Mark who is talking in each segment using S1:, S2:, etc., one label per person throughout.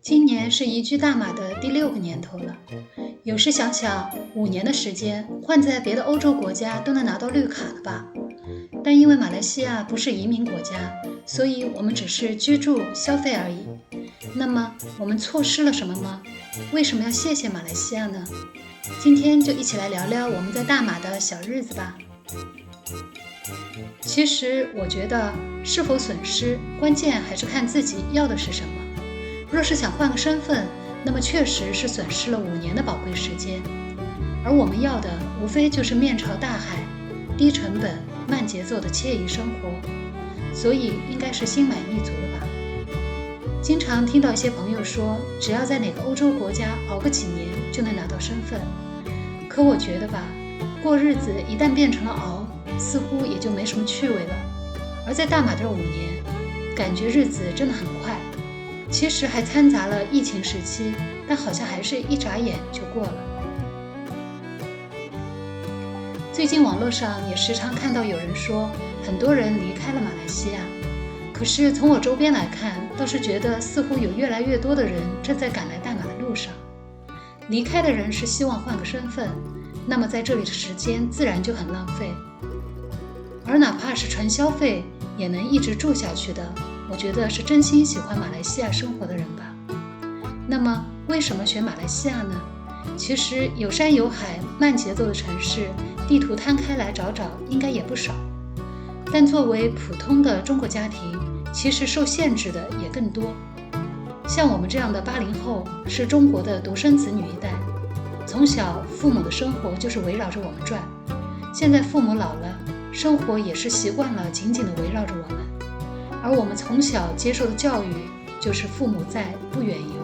S1: 今年是移居大马的第6个年头了，有时想想，5年的时间换在别的欧洲国家都能拿到绿卡了吧？但因为马来西亚不是移民国家，所以我们只是居住消费而已。那么我们错失了什么吗？为什么要谢谢马来西亚呢？今天就一起来聊聊我们在大马的小日子吧。其实我觉得是否损失，关键还是看自己要的是什么。若是想换个身份，那么确实是损失了5年的宝贵时间，而我们要的无非就是面朝大海，低成本慢节奏的惬意生活，所以应该是心满意足了吧。经常听到一些朋友说，只要在哪个欧洲国家熬个几年就能拿到身份，可我觉得吧，过日子一旦变成了熬，似乎也就没什么趣味了。而在大马这5年，感觉日子真的很快，其实还掺杂了疫情时期，但好像还是一眨眼就过了。最近网络上也时常看到有人说，很多人离开了马来西亚，可是从我周边来看，倒是觉得似乎有越来越多的人正在赶来大马的路上。离开的人是希望换个身份，那么在这里的时间自然就很浪费。而哪怕是纯消费也能一直住下去的，我觉得是真心喜欢马来西亚生活的人吧。那么为什么选马来西亚呢？其实有山有海慢节奏的城市，地图摊开来找找应该也不少，但作为普通的中国家庭，其实受限制的也更多。像我们这样的80后，是中国的独生子女一代，从小父母的生活就是围绕着我们转，现在父母老了，生活也是习惯了紧紧地围绕着我们，而我们从小接受的教育就是父母在，不远游，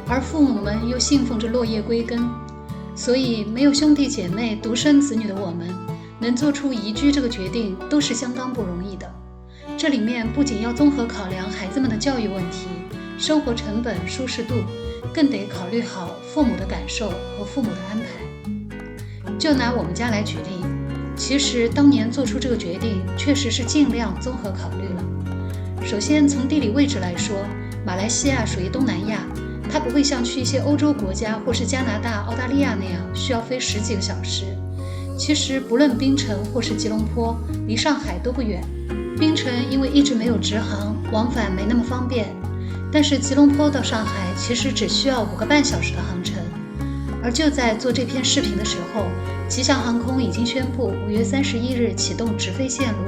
S1: 而父母们又信奉着落叶归根，所以没有兄弟姐妹独生子女的我们，能做出移居这个决定都是相当不容易的。这里面不仅要综合考量孩子们的教育问题、生活成本、舒适度，更得考虑好父母的感受和父母的安排。就拿我们家来举例，其实当年做出这个决定确实是尽量综合考虑了。首先从地理位置来说，马来西亚属于东南亚，它不会像去一些欧洲国家或是加拿大、澳大利亚那样需要飞10几个小时。其实不论槟城或是吉隆坡，离上海都不远。槟城因为一直没有直航，往返没那么方便，但是吉隆坡到上海其实只需要5个半小时的航程。而就在做这篇视频的时候，吉祥航空已经宣布5月31日启动直飞线路，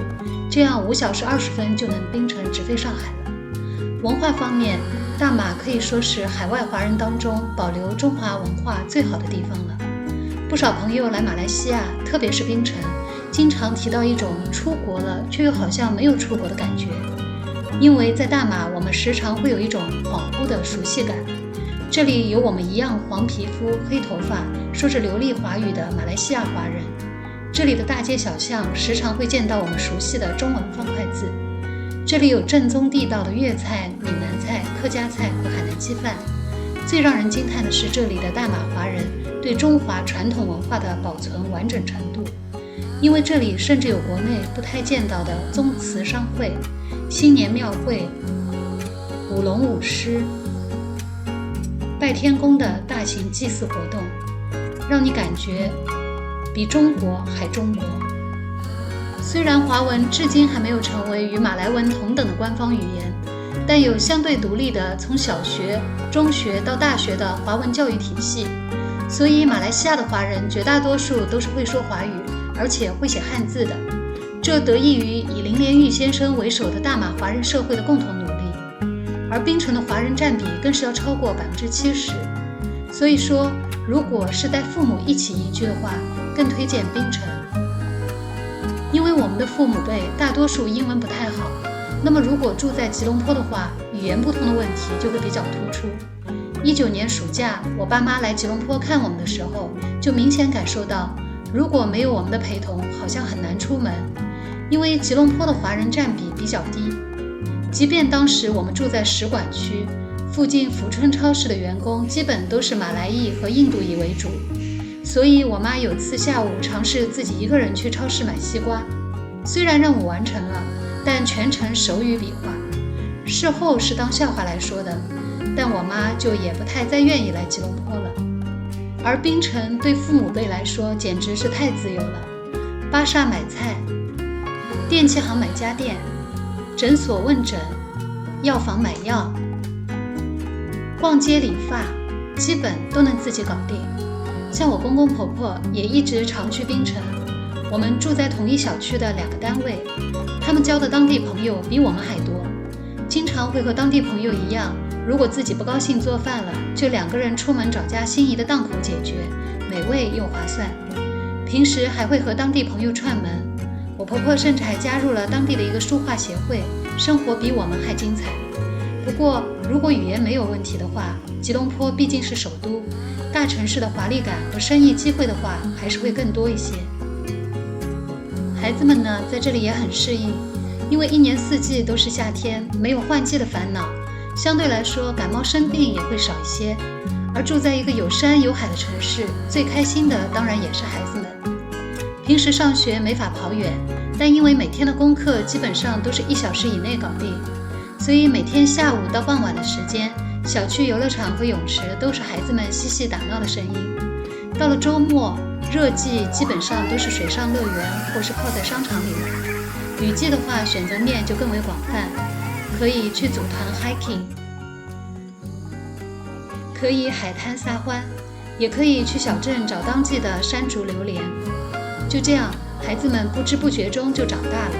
S1: 这样5小时20分就能槟城直飞上海了。文化方面，大马可以说是海外华人当中保留中华文化最好的地方了。不少朋友来马来西亚，特别是槟城，经常提到一种出国了却又好像没有出国的感觉。因为在大马，我们时常会有一种恍惚的熟悉感。这里有我们一样黄皮肤、黑头发、说着流利华语的马来西亚华人。这里的大街小巷时常会见到我们熟悉的中文方块字。这里有正宗地道的粤菜、闽南菜、客家菜和海南鸡饭。最让人惊叹的是这里的大马华人对中华传统文化的保存完整程度。因为这里甚至有国内不太见到的宗祠商会、新年庙会、舞龙舞狮、拜天公的大型祭祀活动，让你感觉比中国还中国。虽然华文至今还没有成为与马来文同等的官方语言，但有相对独立的从小学、中学到大学的华文教育体系，所以马来西亚的华人绝大多数都是会说华语，而且会写汉字的。这得益于以林连玉先生为首的大马华人社会的共同努力，而槟城的华人占比更是要超过70%。所以说，如果是带父母一起移居的话，更推荐槟城。因为我们的父母辈大多数英文不太好，那么如果住在吉隆坡的话，语言不通的问题就会比较突出。19年暑假，我爸妈来吉隆坡看我们的时候，就明显感受到，如果没有我们的陪同，好像很难出门。因为吉隆坡的华人占比比较低，即便当时我们住在使馆区，附近福春超市的员工基本都是马来裔和印度裔为主，所以我妈有次下午尝试自己一个人去超市买西瓜，虽然任务完成了，但全程手语比划。事后是当笑话来说的，但我妈就也不太再愿意来吉隆坡了。而槟城对父母辈来说简直是太自由了，巴萨买菜，电器行买家电，诊所问诊，药房买药，逛街理发，基本都能自己搞定。像我公公婆婆也一直常去槟城，我们住在同一小区的2个单位，他们交的当地朋友比我们还多，经常会和当地朋友一样，如果自己不高兴做饭了，就2个人出门找家心仪的档口解决，美味又划算。平时还会和当地朋友串门，我婆婆甚至还加入了当地的一个书画协会，生活比我们还精彩。不过如果语言没有问题的话，吉隆坡毕竟是首都，大城市的华丽感和生意机会的话还是会更多一些。孩子们呢，在这里也很适应，因为1年4季都是夏天，没有换季的烦恼，相对来说感冒生病也会少一些。而住在一个有山有海的城市，最开心的当然也是孩子们。平时上学没法跑远，但因为每天的功课基本上都是1小时以内搞定，所以每天下午到傍晚的时间，小区游乐场和泳池都是孩子们嬉戏打闹的声音。到了周末，热季基本上都是水上乐园或是泡在商场里玩，雨季的话选择面就更为广泛，可以去组团 hiking， 可以海滩撒欢，也可以去小镇找当季的山竹榴莲。就这样，孩子们不知不觉中就长大了。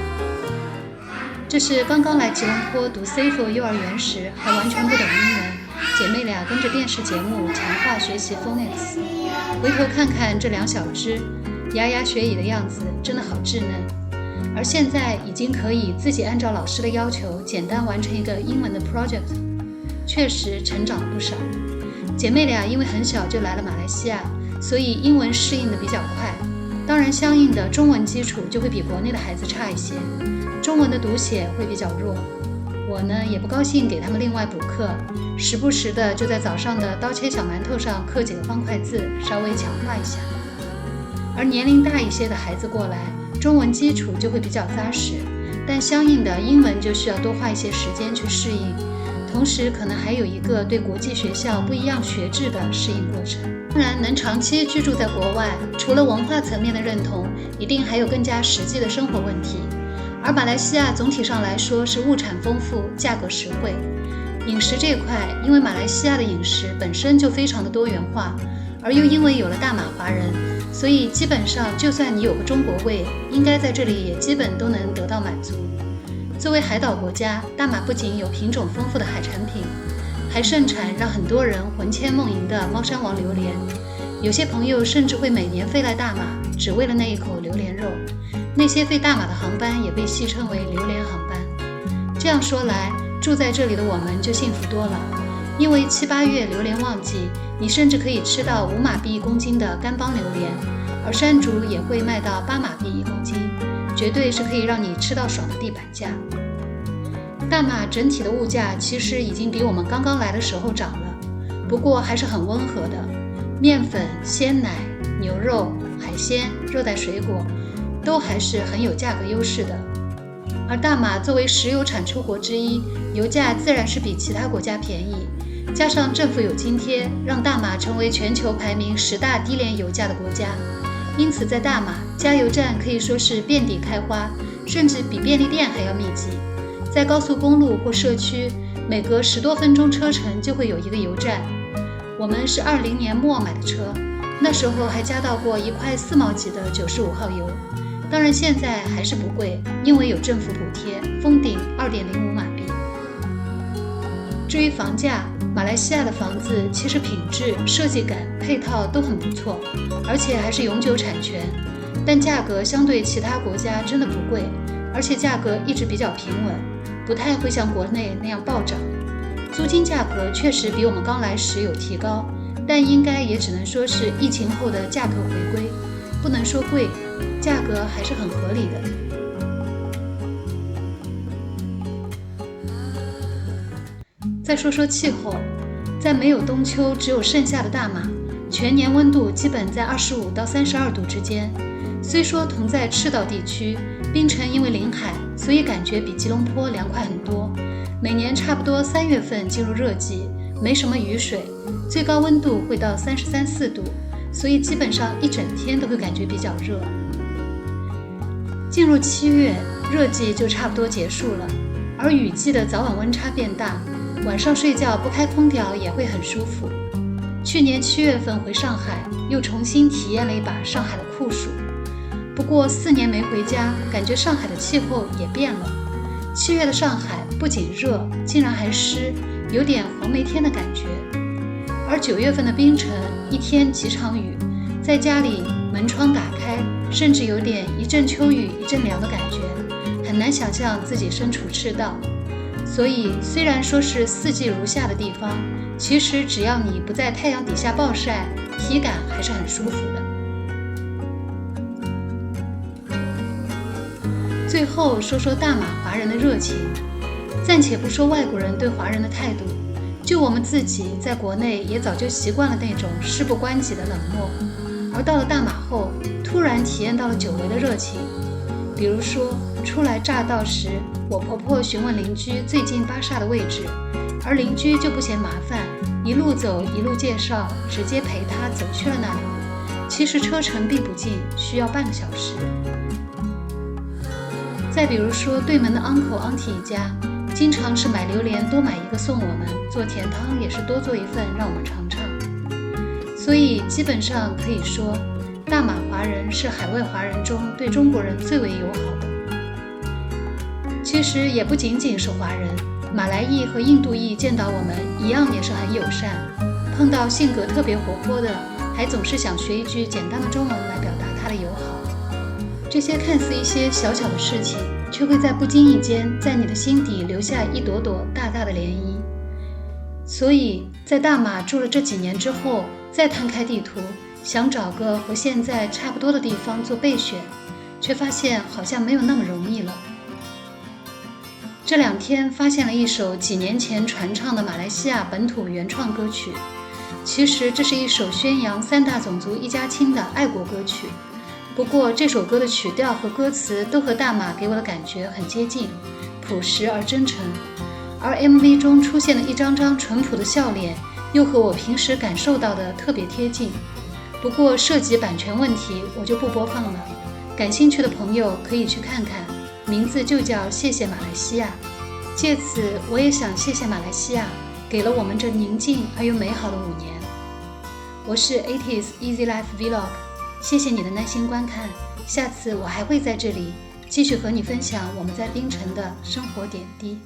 S1: 这是刚刚来吉隆坡读 CFO 幼儿园时还完全不懂英文，姐妹俩跟着电视节目强化学习 phonics， 回头看看这2小只牙牙学语的样子，真的好稚嫩。而现在已经可以自己按照老师的要求简单完成一个英文的 project， 确实成长了不少。姐妹俩因为很小就来了马来西亚，所以英文适应的比较快，当然相应的中文基础就会比国内的孩子差一些，中文的读写会比较弱。我呢也不高兴给他们另外补课，时不时的就在早上的刀切小馒头上刻几个方块字，稍微强化一下。而年龄大一些的孩子过来，中文基础就会比较扎实，但相应的英文就需要多花一些时间去适应，同时可能还有一个对国际学校不一样学制的适应过程。当然，能长期居住在国外，除了文化层面的认同，一定还有更加实际的生活问题。而马来西亚总体上来说是物产丰富，价格实惠。饮食这块，因为马来西亚的饮食本身就非常的多元化，而又因为有了大马华人，所以基本上就算你有个中国胃，应该在这里也基本都能得到满足。作为海岛国家，大马不仅有品种丰富的海产品，还盛产让很多人魂牵梦萦的猫山王榴莲。有些朋友甚至会每年飞来大马，只为了那一口榴莲肉。那些飞大马的航班也被戏称为榴莲航班。这样说来，住在这里的我们就幸福多了，因为7、8月榴莲旺季，你甚至可以吃到5马币1公斤的干邦榴莲，而山竹也会卖到8马币1公斤，绝对是可以让你吃到爽的地板价。大马整体的物价其实已经比我们刚刚来的时候涨了，不过还是很温和的。面粉、鲜奶、牛肉、海鲜、热带水果都还是很有价格优势的。而大马作为石油产出国之一，油价自然是比其他国家便宜，加上政府有津贴，让大马成为全球排名10大低廉油价的国家。因此在大马，加油站可以说是遍地开花，甚至比便利店还要密集。在高速公路或社区，每隔10多分钟车程就会有一个油站。我们是20年末买的车，那时候还加到过1块4毛几的95号油。当然现在还是不贵，因为有政府补贴，封顶2.05马币。至于房价，马来西亚的房子其实品质、设计感、配套都很不错，而且还是永久产权，但价格相对其他国家真的不贵，而且价格一直比较平稳，不太会像国内那样暴涨。租金价格确实比我们刚来时有提高，但应该也只能说是疫情后的价格回归，不能说贵，价格还是很合理的。再说说气候，在没有冬秋只有盛夏的大马，全年温度基本在25到32度之间。虽说同在赤道地区，槟城因为临海，所以感觉比吉隆坡凉快很多。每年差不多3月份进入热季，没什么雨水，最高温度会到33、4度，所以基本上一整天都会感觉比较热。进入7月，热季就差不多结束了，而雨季的早晚温差变大，晚上睡觉不开空调也会很舒服。去年7月份回上海，又重新体验了一把上海的酷暑。不过4年没回家，感觉上海的气候也变了。7月的上海不仅热，竟然还湿，有点黄梅天的感觉。而9月份的槟城，一天几场雨，在家里门窗打开，甚至有点一阵秋雨一阵凉的感觉，很难想象自己身处赤道。所以虽然说是四季如夏的地方，其实只要你不在太阳底下暴晒，体感还是很舒服的。最后说说大马华人的热情，暂且不说外国人对华人的态度，就我们自己在国内也早就习惯了那种事不关己的冷漠，而到了大马后，突然体验到了久违的热情。比如说初来乍到时，我婆婆询问邻居最近巴刹的位置，而邻居就不嫌麻烦，一路走一路介绍，直接陪她走去了那里。其实车程并不近，需要半个小时。再比如说对门的 uncle auntie 一家，经常是买榴莲多买一个送我们，做甜汤也是多做一份让我们尝尝。所以基本上可以说，大马华人是海外华人中对中国人最为友好的。其实也不仅仅是华人，马来裔和印度裔见到我们一样也是很友善，碰到性格特别活泼的，还总是想学一句简单的中文来表达他的友好。这些看似一些小小的事情，却会在不经意间在你的心底留下一朵朵大大的涟漪。所以在大马住了这几年之后，再摊开地图，想找个和现在差不多的地方做备选，却发现好像没有那么容易了。这2天发现了一首几年前传唱的马来西亚本土原创歌曲，其实这是一首宣扬3大种族一家亲的爱国歌曲。不过这首歌的曲调和歌词都和大马给我的感觉很接近，朴实而真诚，而 MV 中出现的一张张淳朴的笑脸，又和我平时感受到的特别贴近。不过涉及版权问题，我就不播放了，感兴趣的朋友可以去看看，名字就叫谢谢马来西亚。借此我也想谢谢马来西亚，给了我们这宁静而又美好的5年。我是 80s Easy Life Vlog，谢谢你的耐心观看，下次我还会在这里继续和你分享我们在槟城的生活点滴。